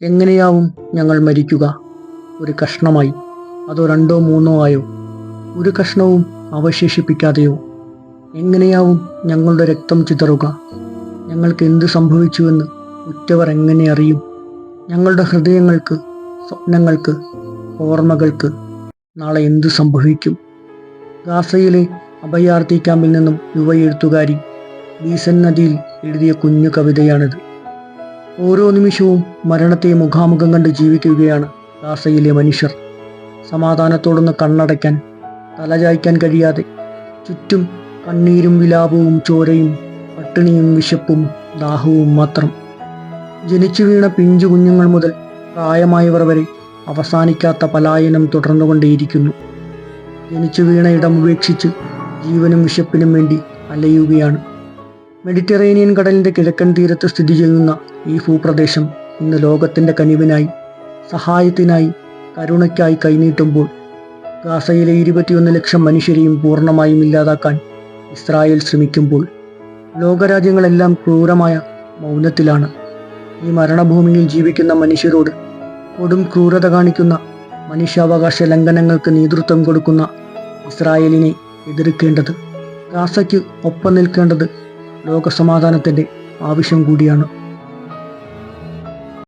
എങ്ങനെയാവും ഞങ്ങൾ മരിക്കുക? ഒരു കഷ്ണമായി, അതോ രണ്ടോ മൂന്നോ ആയോ? ഒരു കഷ്ണവും അവശേഷിപ്പിക്കാതെയോ? എങ്ങനെയാവും ഞങ്ങളുടെ രക്തം ചിതറുക? ഞങ്ങൾക്ക് എന്ത് സംഭവിച്ചുവെന്ന് ഉറ്റവർ എങ്ങനെ അറിയും? ഞങ്ങളുടെ ഹൃദയങ്ങൾക്ക്, സ്വപ്നങ്ങൾക്ക്, ഓർമ്മകൾക്ക് നാളെ എന്തു സംഭവിക്കും? ഗാസയിലെ അഭയാർത്ഥി ക്യാമ്പിൽ നിന്നും യുവ എഴുത്തുകാരി ബീസൻ നദിയിൽ എഴുതിയ കുഞ്ഞു കവിതയാണിത്. ഓരോ നിമിഷവും മരണത്തെ മുഖാമുഖം കണ്ട് ജീവിക്കുകയാണ് ഗാസയിലെ മനുഷ്യർ. സമാധാനത്തോടൊന്ന് കണ്ണടയ്ക്കാൻ, തലചായ്ക്കാൻ കഴിയാതെ ചുറ്റും കണ്ണീരും വിലാപവും ചോരയും പട്ടിണിയും വിശപ്പും ദാഹവും മാത്രം. ജനിച്ചു വീണ പിഞ്ചു കുഞ്ഞുങ്ങൾ മുതൽ പ്രായമായവർ വരെ അവസാനിക്കാത്ത പലായനം തുടർന്നുകൊണ്ടേയിരിക്കുന്നു. ജനിച്ചു വീണ ഇടം ഉപേക്ഷിച്ച് ജീവനും വിശപ്പിനും വേണ്ടി അലയുകയാണ്. മെഡിറ്ററേനിയൻ കടലിൻ്റെ കിഴക്കൻ തീരത്ത് സ്ഥിതി ചെയ്യുന്ന ഈ ഭൂപ്രദേശം ഇന്ന് ലോകത്തിൻ്റെ കനിവിനായി, സഹായത്തിനായി, കരുണയ്ക്കായി കൈനീട്ടുമ്പോൾ ഗാസയിലെ 21 ലക്ഷം മനുഷ്യരെയും പൂർണ്ണമായും ഇല്ലാതാക്കാൻ ഇസ്രായേൽ ശ്രമിക്കുമ്പോൾ ലോകരാജ്യങ്ങളെല്ലാം ക്രൂരമായ മൗനത്തിലാണ്. ഈ മരണഭൂമിയിൽ ജീവിക്കുന്ന മനുഷ്യരോട് കൊടും ക്രൂരത കാണിക്കുന്ന, മനുഷ്യാവകാശ ലംഘനങ്ങൾക്ക് നേതൃത്വം കൊടുക്കുന്ന ഇസ്രായേലിനെ എതിർക്കേണ്ടത്, ഗാസയ്ക്ക് ഒപ്പം നിൽക്കേണ്ടത് ലോകസമാധാനത്തിൻ്റെ ആവശ്യം കൂടിയാണ്.